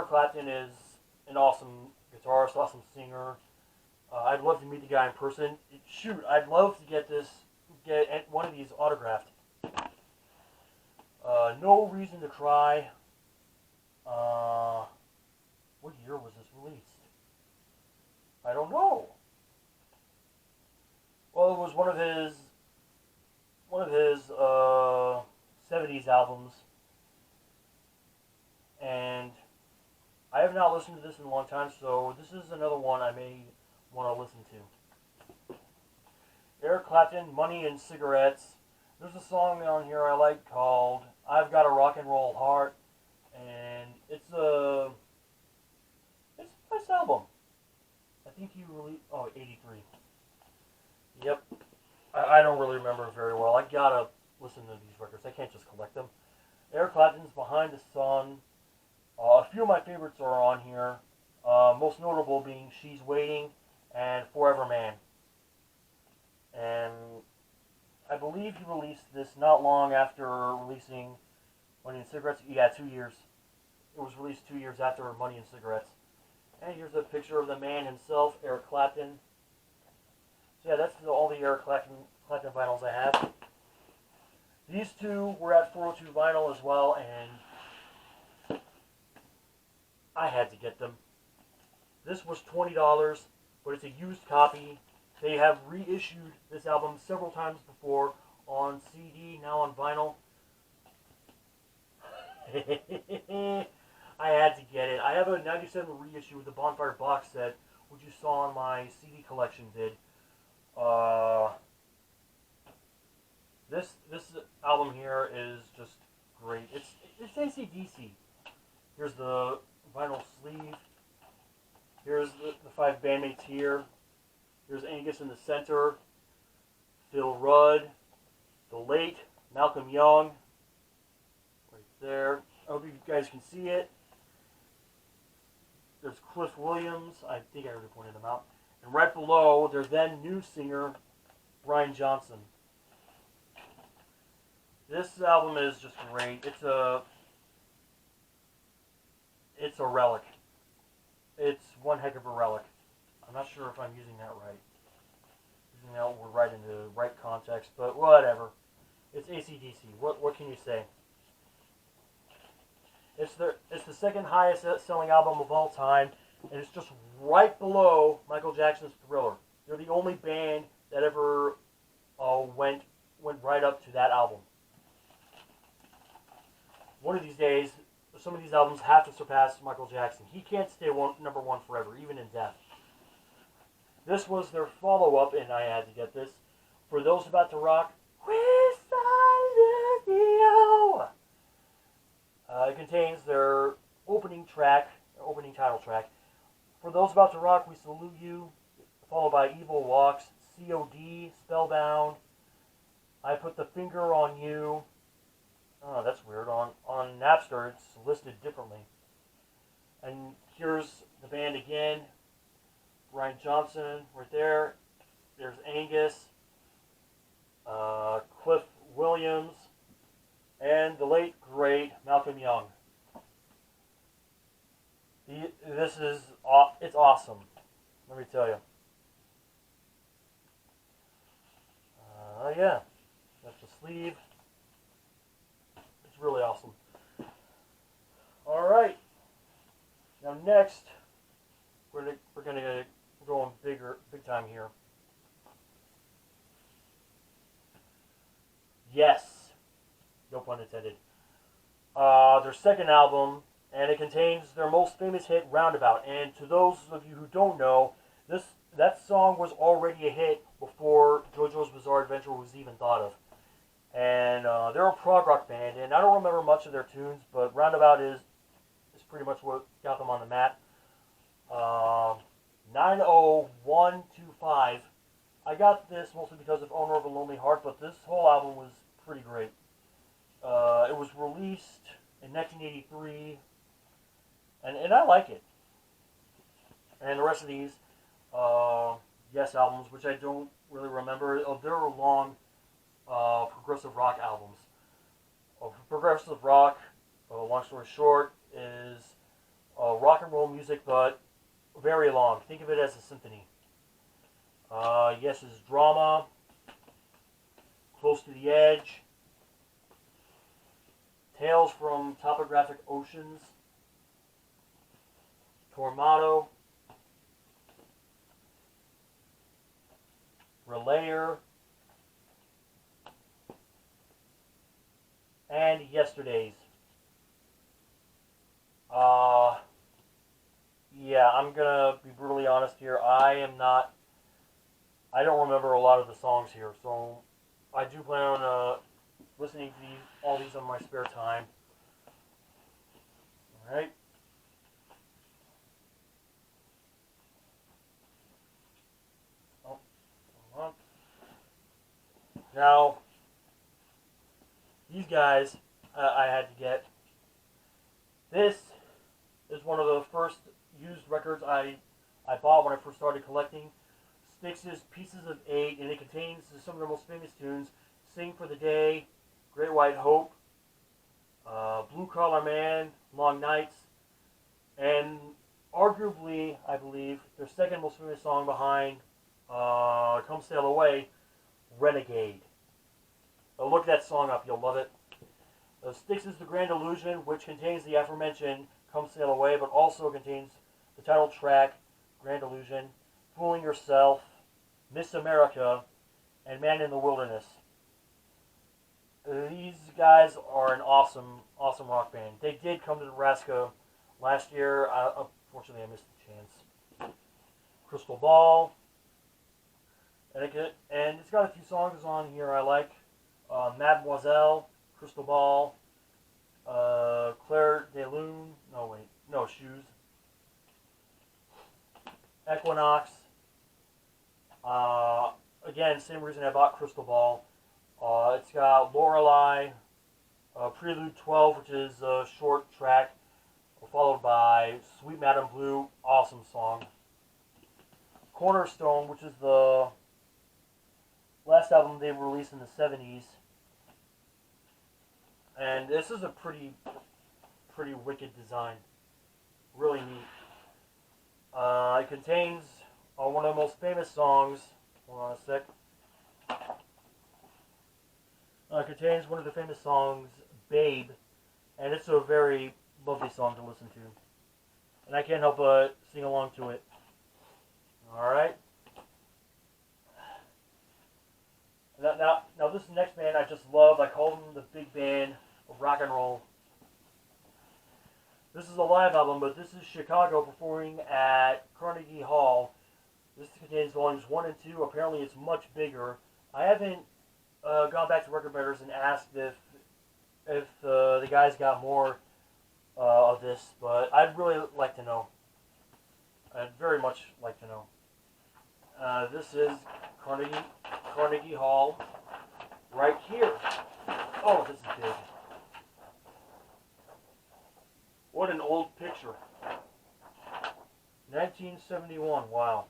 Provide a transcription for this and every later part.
Eric Clapton is an awesome guitarist, awesome singer. I'd love to meet the guy in person. Shoot, I'd love to get one of these autographed. No Reason to Cry. What year was this released? I don't know. Well, it was one of his 70s albums, and I have not listened to this in a long time, so this is another one I may want to listen to. Eric Clapton, Money and Cigarettes. There's a song on here I like called I've Got a Rock and Roll Heart, and it's a nice album. I think he released, 83. Yep. I don't really remember very well. I gotta listen to these records. I can't just collect them. Eric Clapton's Behind the Sun. A few of my favorites are on here. Most notable being She's Waiting and Forever Man. And I believe he released this not long after releasing Money and Cigarettes. Yeah, 2 years. It was released 2 years after Money and Cigarettes. And here's a picture of the man himself, Eric Clapton. So yeah, that's all the Eric Clapton vinyls I have. These two were at 402 Vinyl as well, and I had to get them. This was $20, but it's a used copy. They have reissued this album several times before on CD, now on vinyl. I had to get it. I have a 97 reissue with the Bonfire box set, which you saw on my CD collection vid. This album here is just great. It's AC/DC. Here's the vinyl sleeve. Here's the 5 bandmates here. Here's Angus in the center. Phil Rudd. The late Malcolm Young. Right there. I hope you guys can see it. There's Cliff Williams. I think I already pointed him out. And right below, there's then new singer Brian Johnson. This album is just great. It's a relic. It's one heck of a relic. I'm not sure if I'm using that right. Using that word right in the right context, but whatever. It's AC/DC. What can you say? It's the second highest selling album of all time, and it's just right below Michael Jackson's Thriller. They're the only band that ever went right up to that album. One of these days, some of these albums have to surpass Michael Jackson. He can't stay number one forever, even in death. This was their follow-up, and I had to get this. For Those About to Rock, it contains their opening title track. For Those About to Rock, We Salute You, followed by Evil Walks, COD, Spellbound, I Put the Finger on You. Oh, that's weird. On Napster, it's listed differently. And here's the band again. Brian Johnson, right there. There's Angus, Cliff Williams, and the late, great Malcolm Young. It's awesome. Let me tell you. Yeah. That's the sleeve. It's really awesome. Alright. Now next, we're gonna go on big time here. Yes. No pun intended. Their second album, and it contains their most famous hit, Roundabout. And to those of you who don't know, that song was already a hit before JoJo's Bizarre Adventure was even thought of. And they're a prog rock band, and I don't remember much of their tunes, but Roundabout is pretty much what got them on the map. 90125. I got this mostly because of Owner of a Lonely Heart, but this whole album was pretty great. It was released in 1983, and I like it. And the rest of these Yes albums, which I don't really remember, they're long progressive rock albums. Progressive rock, long story short, is rock and roll music, but very long. Think of it as a symphony. Yes is drama, close to the edge, tales from topographic oceans, Tormato, Relayer, and Yesterdays. Yeah, I'm gonna be brutally honest here. I don't remember a lot of the songs here, so I do plan on listening to all these on my spare time. All right. Oh, hold on. Now, these guys I had to get. This is one of the first used records I bought when I first started collecting. Styx's Pieces of Eight, and it contains some of their most famous tunes: Sing for the Day, Great White Hope, Blue Collar Man, Long Nights, and arguably, I believe, their second most famous song behind Come Sail Away, Renegade. Look that song up, you'll love it. Styx's The Grand Illusion, which contains the aforementioned Come Sail Away, but also contains the title track, Grand Illusion, Fooling Yourself, Miss America, and Man in the Wilderness. These guys are an awesome, awesome rock band. They did come to Nebraska last year. Unfortunately, I missed the chance. Crystal Ball, and it's got a few songs on here I like. Mademoiselle, Crystal Ball, Claire de Lune, Shoes, Equinox. Again, same reason I bought Crystal Ball. It's got Lorelei, Prelude 12, which is a short track, followed by Sweet Madam Blue, awesome song. Cornerstone, which is the last album they released in the 70s. And this is a pretty wicked design. Really neat. It contains one of the most famous songs. Hold on a sec. It contains one of the famous songs, Babe, and it's a very lovely song to listen to. And I can't help but sing along to it. Alright? Now this next band I just love. I call them the big band of rock and roll. This is a live album, but this is Chicago performing at Carnegie Hall. This contains volumes 1 and 2. Apparently it's much bigger. I haven't gone back to Record Betters and asked if the guys got more of this, but I'd really like to know. I'd very much like to know. This is Carnegie Hall right here. Oh, this is big. What an old picture. 1971, wow.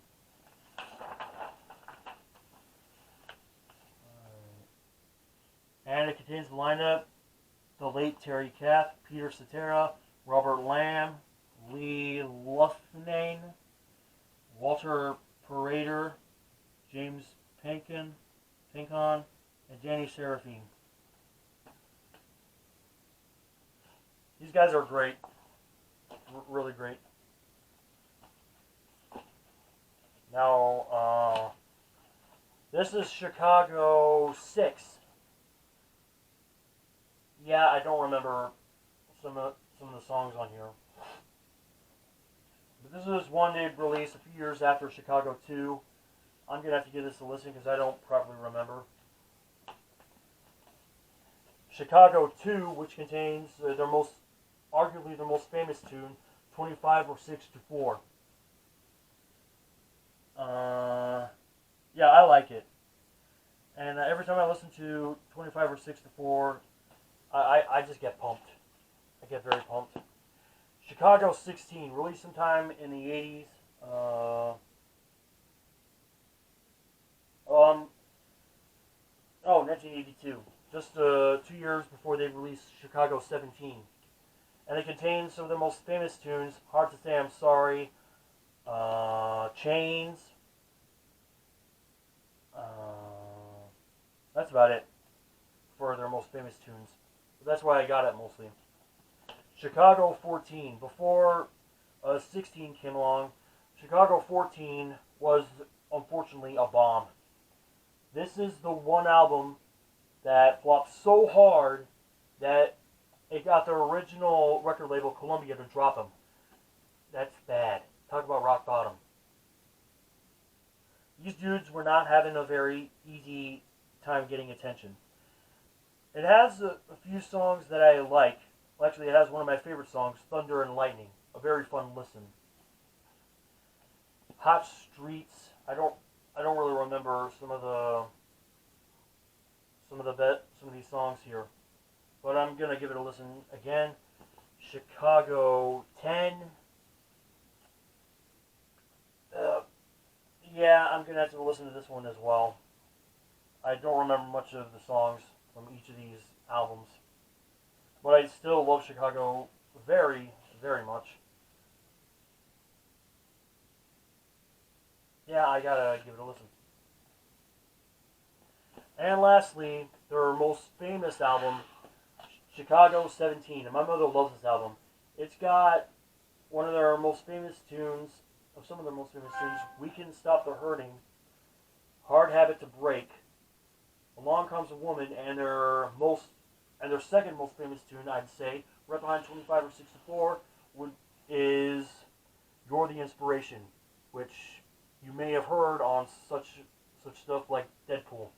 And it contains the lineup: the late Terry Kath, Peter Cetera, Robert Lamb, Lee Loughnane, Walter Parader, James Pinkon, and Danny Seraphine. These guys are great. Really great. Now, this is Chicago 6. Yeah, I don't remember some of the songs on here. But this is one they released a few years after Chicago 2. I'm going to have to give this a listen because I don't properly remember. Chicago 2, which contains arguably their most famous tune, 25 or 6 to 4. Yeah, I like it. And every time I listen to 25 or 6 to 4, I just get pumped. I get very pumped. Chicago 16, released sometime in the 80s. 1982. Just 2 years before they released Chicago 17. and it contains some of their most famous tunes: "Hard to Say I'm Sorry," "Chains." That's about it for their most famous tunes. That's why I got it mostly. Chicago 14. Before 16 came along, Chicago 14 was unfortunately a bomb. This is the one album that flopped so hard that it got their original record label, Columbia, to drop them. That's bad. Talk about rock bottom. These dudes were not having a very easy time getting attention. It has a few songs that I like. Well, actually, it has one of my favorite songs, "Thunder and Lightning." A very fun listen. "Hot Streets." I don't really remember some of these songs here, but I'm gonna give it a listen again. Chicago 10. Yeah, I'm gonna have to listen to this one as well. I don't remember much of the songs from each of these albums, but I still love Chicago very, very much. Yeah, I gotta give it a listen. And lastly, their most famous album, Chicago 17. And my mother loves this album. It's got one of their most famous tunes, of some of their most famous tunes, "We Can Stop the Hurting," "Hard Habit to Break," "Along Comes a Woman," and their second most famous tune, I'd say, right behind 25 or 64, is "You're the Inspiration," which you may have heard on such stuff like Deadpool.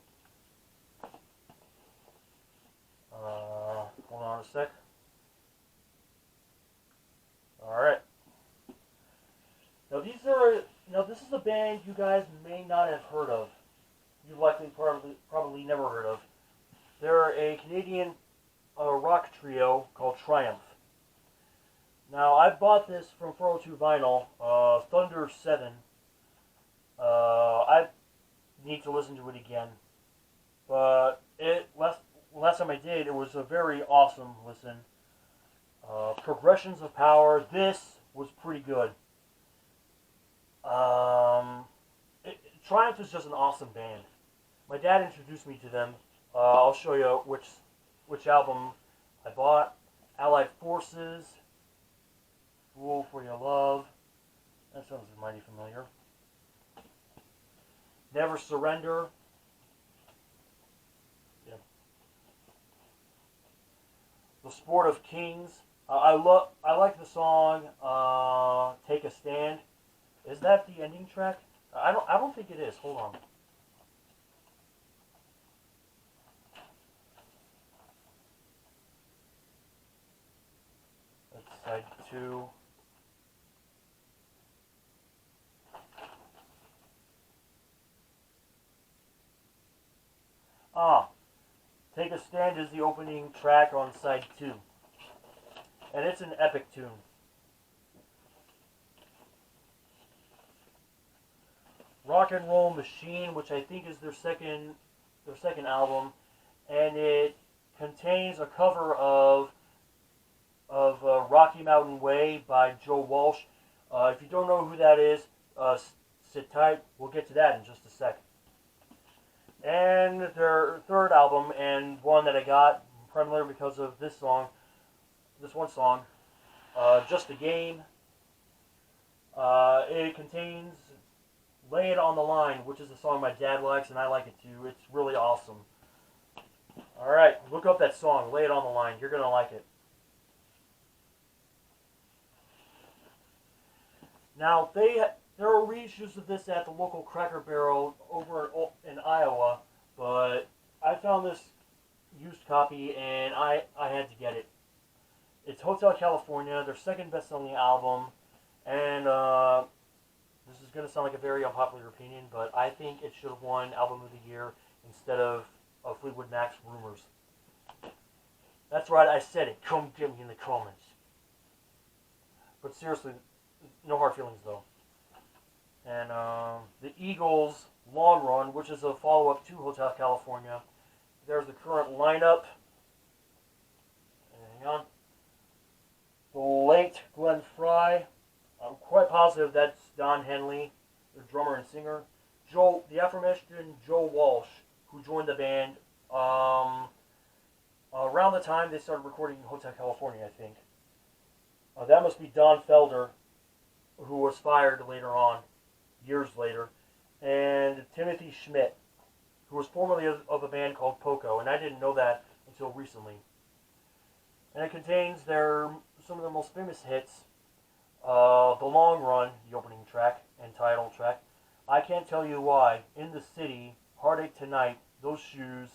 Hold on a sec. All right. Now this is a band you guys may not have heard of. You likely probably never heard of. They're a Canadian rock trio called Triumph. Now I bought this from 402 Vinyl, Thunder 7. I need to listen to it again, but last time I did, it was a very awesome listen. Progressions of Power. This was pretty good. Um, Triumph is just an awesome band. My dad introduced me to them. I'll show you which album I bought. Allied Forces, "Fool for Your Love." That sounds mighty familiar. "Never Surrender." Yeah. "The Sport of Kings." I like the song "Take a Stand." Is that the ending track? I don't think it is. Hold on. That's side 2. Ah, "Take a Stand" is the opening track on side 2. And it's an epic tune. "Rock and Roll Machine," which I think is their second album, and it contains a cover of "Rocky Mountain Way" by Joe Walsh. If you don't know who that is, sit tight. We'll get to that in just a sec. And their third album, and one that I got primarily because of this one song, "Just a Game." It contains "Lay It on the Line," which is a song my dad likes, and I like it too. It's really awesome. Alright, look up that song, "Lay It on the Line." You're going to like it. Now, there are reissues of this at the local Cracker Barrel over in Iowa, but I found this used copy, and I had to get it. It's Hotel California, their second best-selling album, and this is going to sound like a very unpopular opinion, but I think it should have won Album of the Year instead of Fleetwood Mac's "Rumors." That's right, I said it. Come get me in the comments. But seriously, no hard feelings though. And the Eagles' "Long Run," which is a follow-up to Hotel California. There's the current lineup. Hang on. meet Glenn Fry. I'm quite positive that's Don Henley, the drummer and singer. The aforementioned Joe Walsh, who joined the band around the time they started recording Hotel California, I think. That must be Don Felder, who was fired later on, years later, and Timothy Schmidt, who was formerly of a band called Poco, and I didn't know that until recently. And it contains some of their most famous hits, The Long Run, the opening track and title track, I Can't Tell You Why, In the City, Heartache Tonight, Those Shoes.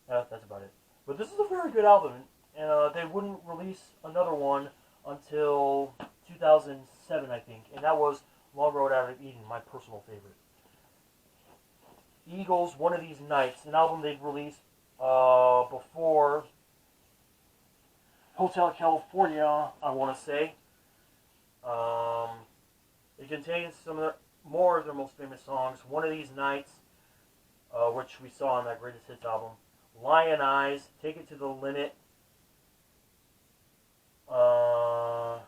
That's about it. But this is a very good album, and they wouldn't release another one until 2007, I think, and that was Long Road Out of Eden, my personal favorite. Eagles, One of These Nights, an album they'd released before Hotel California, I want to say. It contains more of their most famous songs. One of These Nights, which we saw on that Greatest Hits album. Lion Eyes, Take It to the Limit. Yeah,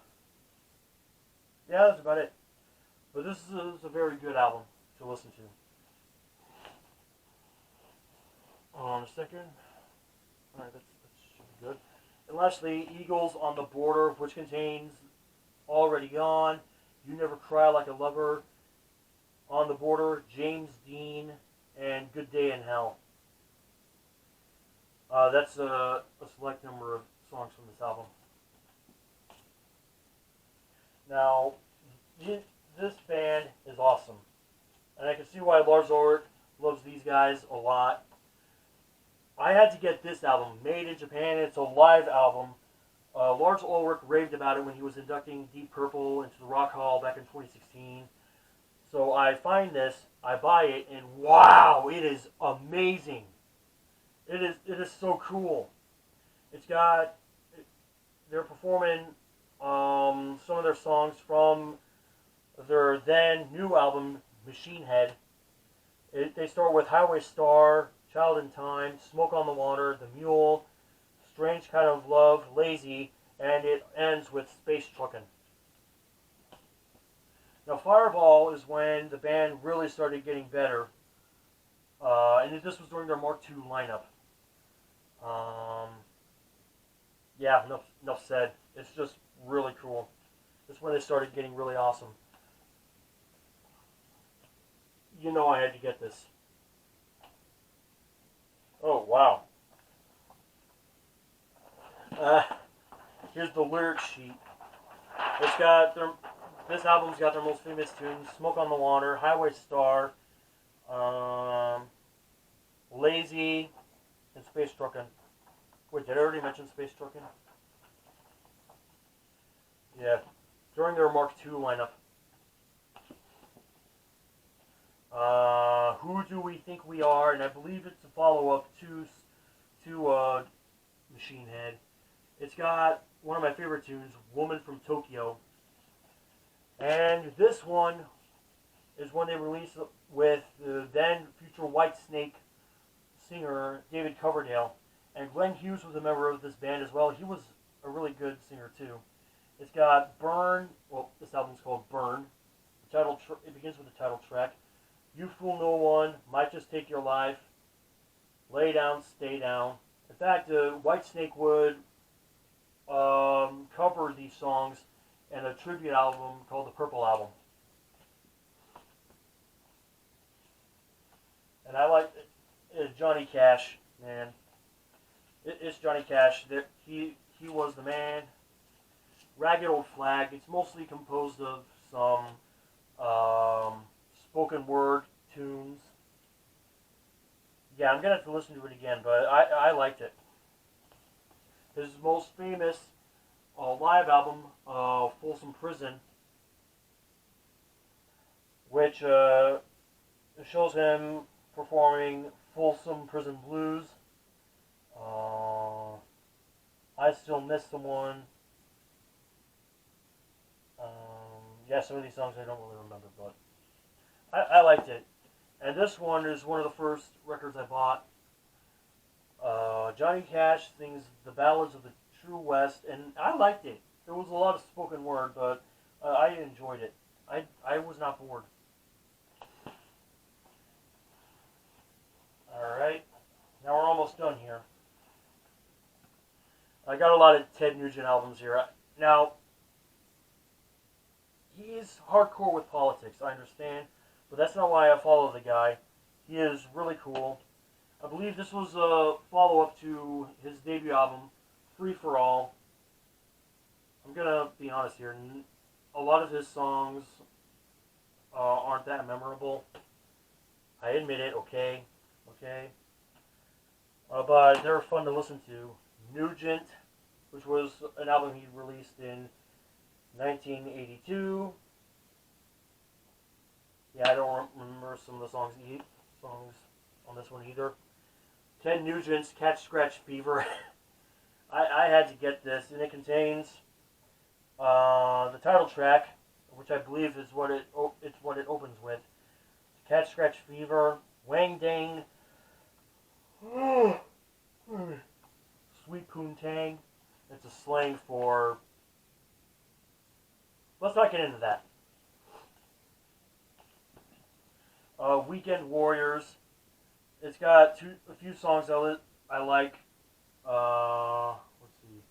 that's about it. But this is a very good album to listen to. Hold on a second. Alright, that should be good. And lastly, Eagles on the Border, which contains Already Gone, You Never Cry Like a Lover, On the Border, James Dean, and Good Day in Hell. That's a select number of songs from this album. Now, this band is awesome. And I can see why Lars Ulrich loves these guys a lot. I had to get this album, Made in Japan. It's a live album. Lars Ulrich raved about it when he was inducting Deep Purple into the Rock Hall back in 2016. So I find this, I buy it, and wow, it is amazing. It is so cool. They're performing some of their songs from their then new album, Machine Head. They start with Highway Star, Child in Time, Smoke on the Water, The Mule, Strange Kind of Love, Lazy, and it ends with Space Truckin'. Now, Fireball is when the band really started getting better, and this was during their Mark II lineup. Yeah, enough said. It's just really cool. This is when they started getting really awesome. You know I had to get this. Oh, wow. Here's the lyric sheet. This album's got their most famous tunes: Smoke on the Water, Highway Star, Lazy, and Space Truckin'. Wait, did I already mention Space Truckin'? Yeah, during their Mark II lineup. Who Do We Think We Are? And I believe it's a follow-up to Machine Head. It's got one of my favorite tunes, Woman from Tokyo. And this one is when they released with the then future Whitesnake singer David Coverdale. And Glenn Hughes was a member of this band as well. He was a really good singer too. It's got Burn. Well, this album's called Burn. It begins with the title track. You Fool No One, Might Just Take Your Life, Lay Down, Stay Down. In fact, Whitesnake would cover these songs in a tribute album called the Purple Album. And I like Johnny Cash, man. It's Johnny Cash. He was the man. Ragged Old Flag. It's mostly composed of some spoken word tunes. Yeah, I'm gonna have to listen to it again, but I liked it. His most famous live album, Folsom Prison, which shows him performing Folsom Prison Blues. I Still Miss Someone. Yeah, some of these songs I don't really remember, but I liked it. And this one is one of the first records I bought. Johnny Cash sings the ballads of the True West, and I liked it. It was a lot of spoken word, but I enjoyed it. I was not bored. Alright, now we're almost done here. I got a lot of Ted Nugent albums here. Now, he's hardcore with politics, I understand, but that's not why I follow the guy. He is really cool. I believe this was a follow-up to his debut album, Free for All. I'm gonna be honest here. A lot of his songs aren't that memorable. I admit it. Okay. But they're fun to listen to. Nugent, which was an album he released in 1982. Yeah, I don't remember some of the songs on this one either. Ted Nugent's Cat Scratch Fever. I had to get this, and it contains the title track, which I believe is what it opens with. Cat Scratch Fever, Wang Dang, Sweet Poontang. It's a slang for. Let's not get into that. Weekend Warriors. It's got a few songs I like. Let's see.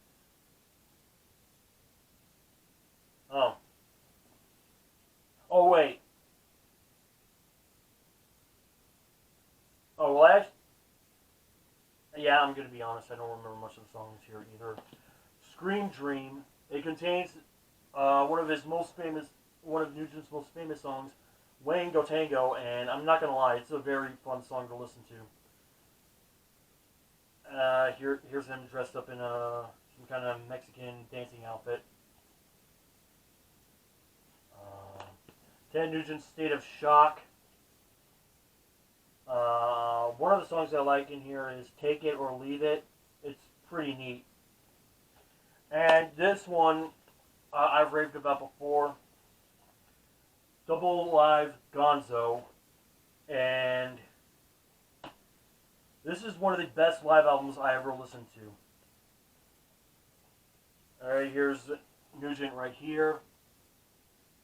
Oh wait. Oh well, yeah, I'm gonna be honest. I don't remember much of the songs here either. Scream Dream. It contains one of Nugent's most famous songs, Wango Tango, and I'm not gonna lie, it's a very fun song to listen to. Here's him dressed up in some kind of Mexican dancing outfit. Ted Nugent's State of Shock. One of the songs I like in here is Take It or Leave It. It's pretty neat. And this one I've raved about before. Double Live Gonzo. And this is one of the best live albums I ever listened to. Alright, here's Nugent right here.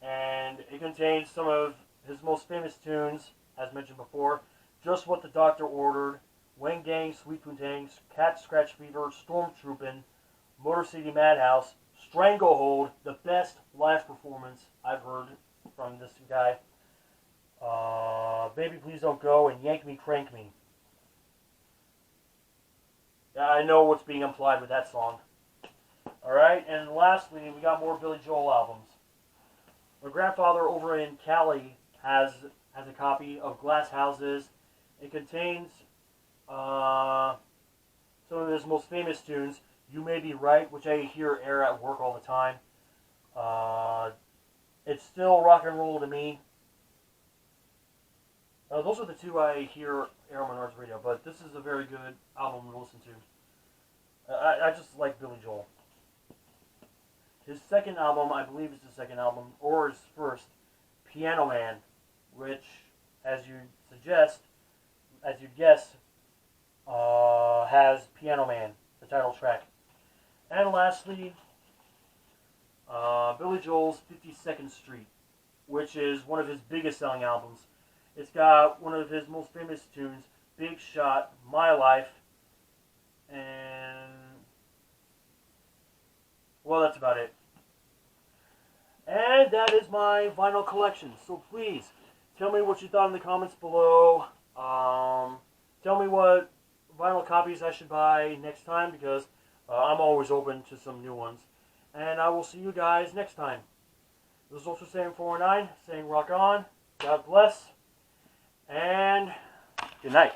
And it contains some of his most famous tunes, as mentioned before. Just What the Doctor Ordered, Wang Dang, Sweet Poontang, Cat Scratch Fever, Stormtroopin', Motor City Madhouse, Stranglehold, the best live performance I've heard from this guy. Baby Please Don't Go, and Yank Me Crank Me. Yeah, I know what's being implied with that song. Alright, and lastly, we got more Billy Joel albums. My grandfather over in Cali has a copy of Glass Houses. It contains some of his most famous tunes. You May Be Right, which I hear air at work all the time. It's still rock and roll to me. Those are the two I hear air on Menards Radio, but this is a very good album to listen to. I just like Billy Joel. His second album, I believe it's his second album, or his first, Piano Man, which, as you guess, has Piano Man, the title track. And lastly, Billy Joel's 52nd Street, which is one of his biggest selling albums. It's got one of his most famous tunes, Big Shot, My Life, and, well, that's about it. And that is my vinyl collection. So please, tell me what you thought in the comments below. Tell me what vinyl copies I should buy next time, because I'm always open to some new ones. And I will see you guys next time. This is Ultra Saiyan 409 saying rock on, God bless, and good night.